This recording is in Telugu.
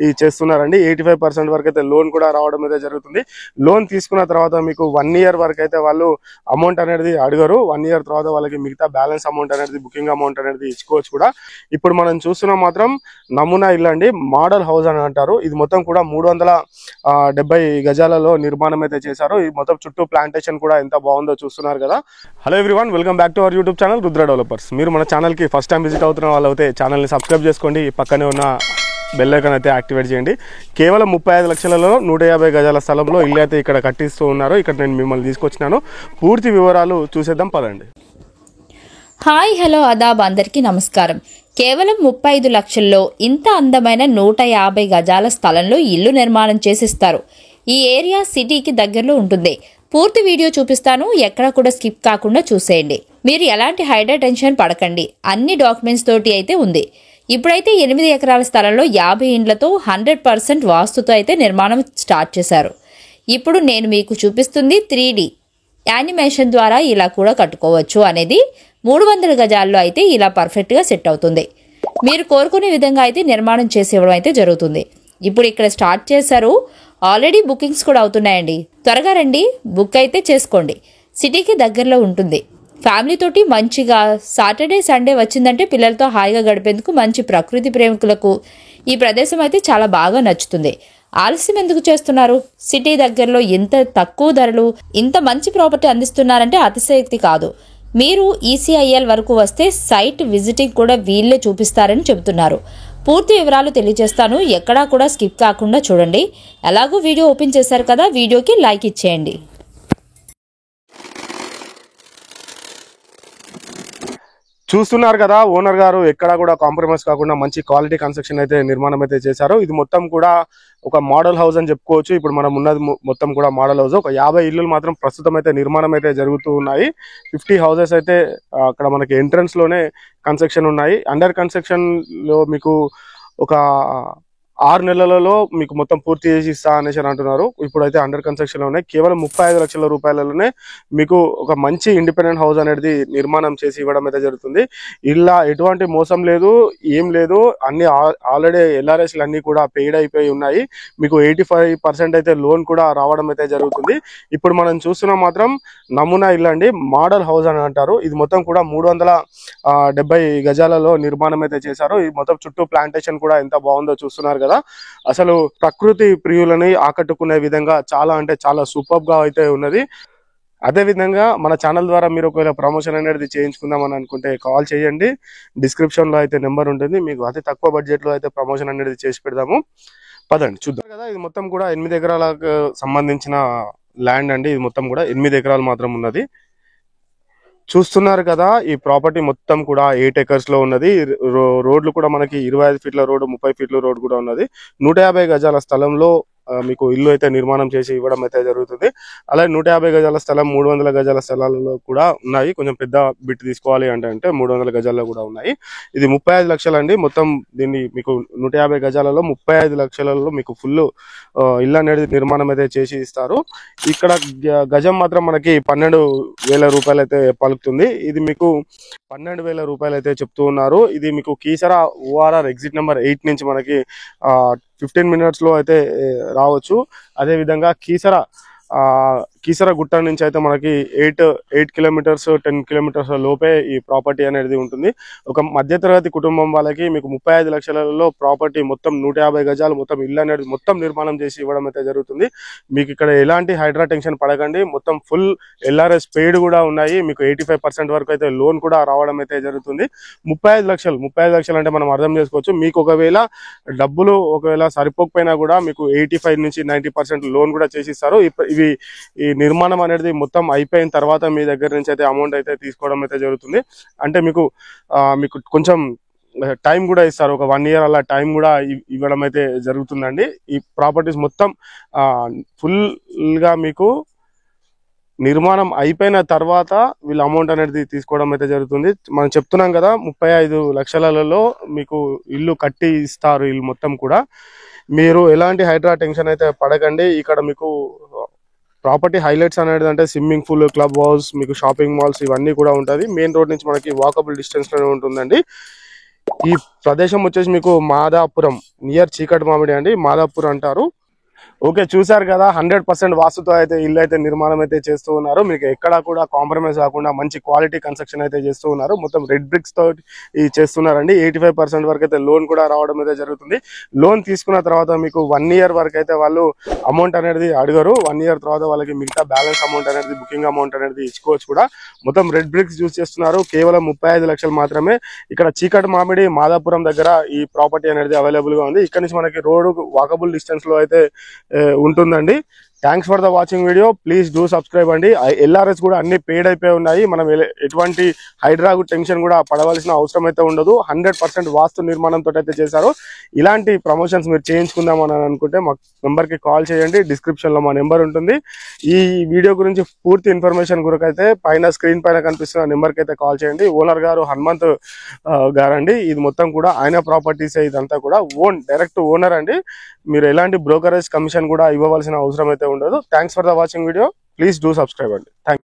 ఈ చేస్తున్నారండి. 85% వరకు అయితే లోన్ కూడా రావడం అయితే జరుగుతుంది. లోన్ తీసుకున్న తర్వాత మీకు 1 ఇయర్ వరకు అయితే వాళ్ళు అమౌంట్ అనేది అడగరు. 1 ఇయర్ తర్వాత వాళ్ళకి మిగతా బ్యాలెన్స్ అమౌంట్ అనేది బుకింగ్ అమౌంట్ అనేది ఇచ్చుకోవచ్చు కూడా. ఇప్పుడు మనం చూస్తున్నాం మాత్రం నమూనా ఇల్లు అండి, మోడల్ హౌస్ అని అంటారు. ఇది మొత్తం కూడా 370 గజాలలో నిర్మాణం అయితే చేశారు. ఈ మొత్తం చుట్టూ ప్లాంటేషన్ కూడా ఎంత బాగుందో చూస్తున్నారు కదా. Hello everyone, welcome back to our YouTube channel Rudra developers. మీరు మన ఛానల్కి ఫస్ట్ టైం విజిట్ అవుతున్న వాళ్ళు అయితే ఛానల్ని సబ్స్క్రైబ్ చేసుకోండి. పక్కనే ఉన్న బెల్ ఐకాన్ అయితే యాక్టివేట్ చేయండి. కేవలం 35 లక్షలలో 150 గజాల స్థలంలో ఇల్లు అయితే ఇక్కడ కట్టిస్తూ ఉన్నారు. ఇక్కడ నేను మిమ్మల్ని తీసుకొచ్చినాను. పూర్తి వివరాలు చూసేద్దాం పదండి. హాయ్, హలో, అదాబ్, అందరికీ నమస్కారం. కేవలం 35 లక్షల్లో ఇంత అందమైన 150 గజాల స్థలంలో ఇల్లు నిర్మాణం చేసిస్తారు. ఈ ఏరియా సిటీకి దగ్గరలో ఉంటుంది. పూర్తి వీడియో చూపిస్తాను, ఎక్కడ కూడా స్కిప్ కాకుండా చూసేయండి. మీరు ఎలాంటి హైడర్ టెన్షన్ పడకండి, అన్ని డాక్యుమెంట్స్ తోటి అయితే ఉంది. ఇప్పుడైతే 8 ఎకరాల స్థలంలో 50 ఇండ్లతో 100% వాస్తుతో అయితే నిర్మాణం స్టార్ట్ చేశారు. ఇప్పుడు నేను మీకు చూపిస్తుంది 3D యానిమేషన్ ద్వారా ఇలా కూడా కట్టుకోవచ్చు అనేది. 300 గజాల్లో అయితే ఇలా పర్ఫెక్ట్గా సెట్ అవుతుంది. మీరు కోరుకునే విధంగా అయితే నిర్మాణం చేసేవడం అయితే జరుగుతుంది. ఇప్పుడు ఇక్కడ స్టార్ట్ చేశారు. ఆల్రెడీ బుకింగ్స్ కూడా అవుతున్నాయండి. త్వరగా రండి, బుక్ అయితే చేసుకోండి. సిటీకి దగ్గరలో ఉంటుంది. ఫ్యామిలీతోటి మంచిగా సాటర్డే సండే వచ్చిందంటే పిల్లలతో హాయిగా గడిపేందుకు మంచి ప్రకృతి ప్రేమికులకు ఈ ప్రదేశం అయితే చాలా బాగా నచ్చుతుంది. ఆలస్యం ఎందుకు చేస్తున్నారు? సిటీ దగ్గరలో ఇంత తక్కువ ధరలు, ఇంత మంచి ప్రాపర్టీ అందిస్తున్నారంటే అతిశయోక్తి కాదు. మీరు ఈసీఐఎల్ వరకు వస్తే సైట్ విజిటింగ్ కూడా వీళ్ళే చూపిస్తారని చెబుతున్నారు. పూర్తి వివరాలు తెలియజేస్తాను, ఎక్కడా కూడా స్కిప్ కాకుండా చూడండి. ఎలాగో వీడియో ఓపెన్ చేశారు కదా, వీడియోకి లైక్ ఇచ్చేయండి. చూస్తున్నారు కదా, ఓనర్ గారు ఎక్కడా కూడా కాంప్రమైజ్ కాకుండా మంచి క్వాలిటీ కన్స్ట్రక్షన్ అయితే నిర్మాణం అయితే చేశారు. ఇది మొత్తం కూడా ఒక మోడల్ హౌస్ అని చెప్పుకోవచ్చు. ఇప్పుడు మనం ఉన్నది మొత్తం కూడా మోడల్ హౌస్. ఒక 50 ఇల్లులు మాత్రం ప్రస్తుతం అయితే నిర్మాణం అయితే జరుగుతూ ఉన్నాయి. 50 హౌసెస్ అయితే అక్కడ మనకి ఎంట్రన్స్ లోనే కన్స్ట్రక్షన్ ఉన్నాయి. అండర్ కన్స్ట్రక్షన్ లో మీకు ఒక 6 నెలలలో మీకు మొత్తం పూర్తి చేసి ఇస్తా అనేసి అంటున్నారు. ఇప్పుడైతే అండర్ కన్స్ట్రక్షన్ లో ఉన్నాయి. కేవలం 35 లక్షల రూపాయలలోనే మీకు ఒక మంచి ఇండిపెండెంట్ హౌస్ అనేది నిర్మాణం చేసి ఇవ్వడం అయితే జరుగుతుంది. ఇలా ఎటువంటి మోసం లేదు, ఏం లేదు. అన్ని ఆల్రెడీ ఎల్ఆర్ఎస్లు అన్ని కూడా పెయిడ్ అయిపోయి ఉన్నాయి. మీకు 85% అయితే లోన్ కూడా రావడం అయితే జరుగుతుంది. ఇప్పుడు మనం చూస్తున్నాం మాత్రం నమూనా ఇల్లు అండి, మోడల్ హౌస్ అని అంటారు. ఇది మొత్తం కూడా 370 గజాలలో నిర్మాణం అయితే చేశారు. ఈ మొత్తం చుట్టూ ప్లాంటేషన్ కూడా ఎంత బాగుందో చూస్తున్నారు కదా. అసలు ప్రకృతి ప్రియులని ఆకట్టుకునే విధంగా చాలా అంటే చాలా సూపర్ గా అయితే ఉన్నది. అదే విధంగా మన ఛానల్ ద్వారా మీరు ఒకవేళ ప్రమోషన్ అనేది చేయించుకుందాం అని అనుకుంటే కాల్ చేయండి. డిస్క్రిప్షన్ లో అయితే నెంబర్ ఉంటుంది. మీకు అతి తక్కువ బడ్జెట్ లో అయితే ప్రమోషన్ అనేది చేసి పెడదాము. పదండి చూద్దాం కదా. ఇది మొత్తం కూడా 8 ఎకరాలకు సంబంధించిన ల్యాండ్ అండి. ఇది మొత్తం కూడా 8 ఎకరాలు మాత్రం ఉన్నది. చూస్తున్నారు కదా, ఈ ప్రాపర్టీ మొత్తం కూడా 8 ఎకర్స్ లో ఉన్నది. రోడ్లు కూడా మనకి 25 ఫీట్ల రోడ్డు, 30 ఫీట్ల రోడ్ కూడా ఉన్నది. 150 గజాల స్థలంలో మీకు ఇల్లు అయితే నిర్మాణం చేసి ఇవ్వడం అయితే జరుగుతుంది. అలాగే 150 గజాల స్థలం, 300 గజాల స్థలాలలో కూడా ఉన్నాయి. కొంచెం పెద్ద బిట్ తీసుకోవాలి అంటే 300 గజాల్లో కూడా ఉన్నాయి. ఇది 35 లక్షలు అండి. మొత్తం దీన్ని మీకు 150 గజాలలో 35 లక్షలలో మీకు ఫుల్ ఇల్లు అనేది నిర్మాణం అయితే చేసి ఇస్తారు. ఇక్కడ గజం మాత్రం మనకి 12,000 రూపాయలు అయితే పలుకుతుంది. ఇది మీకు 12,000 రూపాయలు అయితే చెప్తూ ఉన్నారు. ఇది మీకు కీసరా ఓఆర్ఆర్ ఎగ్జిట్ నెంబర్ 8 నుంచి మనకి 15 మినిట్స్ లో అయితే రావచ్చు. అదే విధంగా కీసర గుట్ట నుంచి అయితే మనకి 8 కిలోమీటర్స్ 10 కిలోమీటర్స్ లోపే ఈ ప్రాపర్టీ అనేది ఉంటుంది. ఒక మధ్యతరగతి కుటుంబం వాళ్ళకి మీకు 35 లక్షలలో ప్రాపర్టీ మొత్తం 150 గజాలు మొత్తం ఇల్లు అనేది మొత్తం నిర్మాణం చేసి ఇవ్వడం అయితే జరుగుతుంది. మీకు ఇక్కడ ఎలాంటి హైడ్రా టెన్షన్ పడకండి. మొత్తం ఫుల్ ఎల్ఆర్ఎస్ పెయిడ్ కూడా ఉన్నాయి. మీకు 85% వరకు అయితే లోన్ కూడా రావడం అయితే జరుగుతుంది. 35 లక్షలు అంటే మనం అర్థం చేసుకోవచ్చు. మీకు ఒకవేళ డబ్బులు సరిపోకపోయినా కూడా మీకు 85 నుంచి 90% లోన్ కూడా చేసి ఇస్తారు. ఈ నిర్మాణం అనేది మొత్తం అయిపోయిన తర్వాత మీ దగ్గర నుంచి అయితే అమౌంట్ అయితే తీసుకోవడం అయితే జరుగుతుంది. అంటే మీకు కొంచెం టైం కూడా ఇస్తారు. ఒక 1 ఇయర్ అలా టైం కూడా ఇవ్వడం అయితే జరుగుతుందండి. ఈ ప్రాపర్టీస్ మొత్తం ఫుల్ గా మీకు నిర్మాణం అయిపోయిన తర్వాత వీళ్ళు అమౌంట్ అనేది తీసుకోవడం అయితే జరుగుతుంది. మనం చెప్తున్నాం కదా, 35 లక్షలలో మీకు ఇల్లు కట్టి ఇస్తారు. ఇల్లు మొత్తం కూడా మీరు ఎలాంటి హైడ్రా టెన్షన్ అయితే పడకండి. ఇక్కడ మీకు ప్రాపర్టీ హైలైట్స్ అనేది అంటే స్విమ్మింగ్ పూల్, క్లబ్ హౌస్, మీకు షాపింగ్ మాల్స్ ఇవన్నీ కూడా ఉంటుంది. మెయిన్ రోడ్ నుంచి మనకి వాకబుల్ డిస్టెన్స్ లోనే ఉంటుందండి. ఈ ప్రదేశం వచ్చేసి మీకు మాదాపురం నియర్ చీకటి మామిడి అండి, మాదాపురం అంటారు. ఓకే, చూసారు కదా 100% వాస్తుతో అయితే ఇల్లు అయితే నిర్మాణం అయితే చేస్తూ ఉన్నారు. మీకు ఎక్కడా కూడా కాంప్రమైజ్ కాకుండా మంచి క్వాలిటీ కన్స్ట్రక్షన్ అయితే చేస్తూ ఉన్నారు. మొత్తం రెడ్ బ్రిక్స్ తో చేస్తున్నారండి. 85% వరకు అయితే లోన్ కూడా రావడం అయితే జరుగుతుంది. లోన్ తీసుకున్న తర్వాత మీకు 1 year వరకు అయితే వాళ్ళు అమౌంట్ అనేది అడగరు. 1 year తర్వాత వాళ్ళకి మిగతా బ్యాలెన్స్ అమౌంట్ అనేది, బుకింగ్ అమౌంట్ అనేది ఇచ్చుకోవచ్చు కూడా. మొత్తం రెడ్ బ్రిక్స్ యూజ్ చేస్తున్నారు. కేవలం 35 లక్షలు మాత్రమే. ఇక్కడ చీకటి మామిడి మాదాపురం దగ్గర ఈ ప్రాపర్టీ అనేది అవైలబుల్ గా ఉంది. ఇక్కడ నుంచి మనకి రోడ్ వాకబుల్ డిస్టెన్స్ లో అయితే ఉంటుందండి. Thanks for the watching video. Please do subscribe అండి. LRS కూడా అన్ని పేడ్ అయిపోయి ఉన్నాయి. మనం ఎటువంటి హైడ్రాగు టెన్షన్ కూడా పడవలసిన అవసరం అయితే ఉండదు. 100% వాస్తు నిర్మాణంతో అయితే చేశారు. ఇలాంటి ప్రమోషన్స్ మీరు చేయించుకుందామని అనుకుంటే మా నెంబర్ కి కాల్ చేయండి. డిస్క్రిప్షన్ లో మా నెంబర్ ఉంటుంది. ఈ వీడియో గురించి పూర్తి ఇన్ఫర్మేషన్ కొరకైతే పైన స్క్రీన్ పైన కనిపిస్తున్న నెంబర్ కి అయితే కాల్ చేయండి. ఓనర్ గారు హనుమంత్ గారండి. ఇది మొత్తం కూడా ఆయన ప్రాపర్టీస్, ఇదంతా కూడా డైరెక్ట్ ఓనర్ అండి. మీరు ఎలాంటి బ్రోకరేజ్ కమిషన్ కూడా ఇవ్వవలసిన అవసరం అయితే ఉండదు. Thanks for the watching video. Please do subscribe అండి. థ్యాంక్